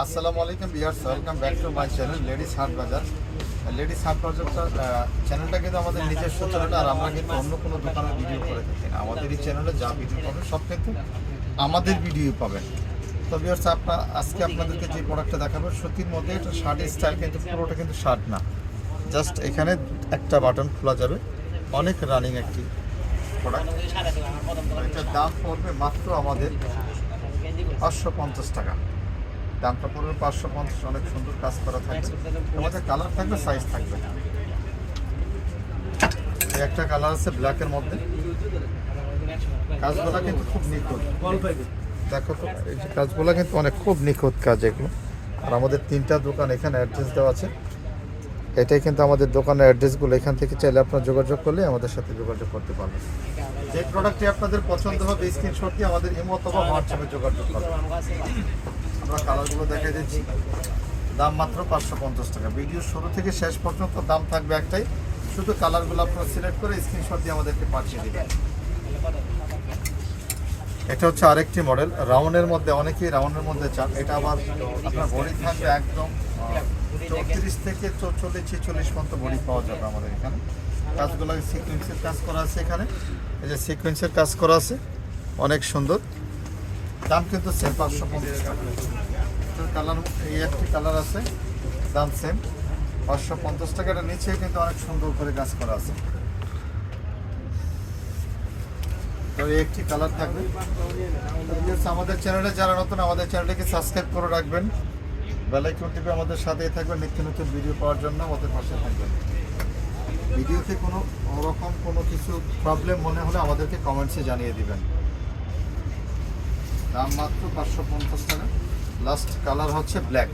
আসসালামু আলাইকুম viewers, welcome back to my channel ladies হাট বাজার। লেডিস হাট বাজারটা চ্যানেলটা কিন্তু আমাদের নিজস্ব চ্যানেল, আর আমরা কিন্তু অন্য কোনো দোকানের ভিডিও করে থাকি না। আমাদের এই চ্যানেলে যা ভিডিও পাবেন সব কিন্তু আমাদের ভিডিও পাবেন। তো ভিউয়ার্স, আজকে আপনাদেরকে যে প্রোডাক্টটা দেখাবো সুতির মধ্যে, এটা শার্টের স্টাইল, কিন্তু পুরোটা কিন্তু শার্ট না, জাস্ট এখানে একটা বাটন খোলা যাবে। অনেক রানিং একটি প্রোডাক্ট। এটার দাম পড়বে মাত্র আমাদের 550 টাকা। দামটা পড়বে 550। অনেক সুন্দর কাজ করা থাকবে, আমাদের কালার থাকবে, সাইজ থাকবে। একটা কালার আছে ব্ল্যাকের মধ্যে, কাজগুলো কিন্তু খুব নিখুঁত। দেখো তো, এই যে কাজগুলো কিন্তু খুব নিখুঁত কাজ এগুলো। আর আমাদের 3টা দোকান এখানে অ্যাড্রেস দেওয়া আছে। এটাই কিন্তু আমাদের দোকানের অ্যাড্রেসগুলো। এখান থেকে চাইলে আপনার যোগাযোগ করলে আমাদের সাথে যোগাযোগ করতে পারবেন। যে প্রোডাক্টটি আপনাদের পছন্দ হবে স্ক্রিনশট দিয়ে আমাদের ইমো অথবা হোয়াটসঅ্যাপে যোগাযোগ করবেন। আমরা কালারগুলো দেখাই দিচ্ছি। দাম মাত্র 550 টাকা। ভিডিও শুরু থেকে শেষ পর্যন্ত দাম থাকবে একটাই, শুধু কালারগুলো আপনারা সিলেক্ট করে স্ক্রিনশট দিয়ে আমাদেরকে পাঠিয়ে দেবেন। এটা হচ্ছে আরেকটি মডেল রাউন্ডের মধ্যে। অনেকেই রাউন্ডের মধ্যে চান। এটা আবার আপনার বডি থাকবে একদম 34 থেকে 44-46 পর্যন্ত বডি পাওয়া যাবে আমাদের এখানে। কাজগুলো সিকোয়েন্সের কাজ করা আছে এখানে। এই যে সিকোয়েন্সের কাজ করা আছে, অনেক সুন্দর। দাম কিন্তু সেম 550 টাকা। কালার, এই একটি কালার আছে, দাম সেম 550 টাকা। এটা নিচে কিন্তু অনেক সুন্দর করে কাজ করা আছে। তো এই একটি কালার থাকবে। আমাদের চ্যানেলে যারা নতুন, আমাদের চ্যানেলটিকে সাবস্ক্রাইব করে রাখবেন, বেল আইকন টিপে আমাদের সাথেই থাকবেন। নিত্য নতুন ভিডিও পাওয়ার জন্য আমাদের পাশে থাকবেন। ভিডিওতে কোনো কিছু প্রবলেম মনে হলে আমাদেরকে কমেন্টসে জানিয়ে দিবেন। দাম মাত্র 550 টাকা। লাস্ট কালার হচ্ছে ব্ল্যাক।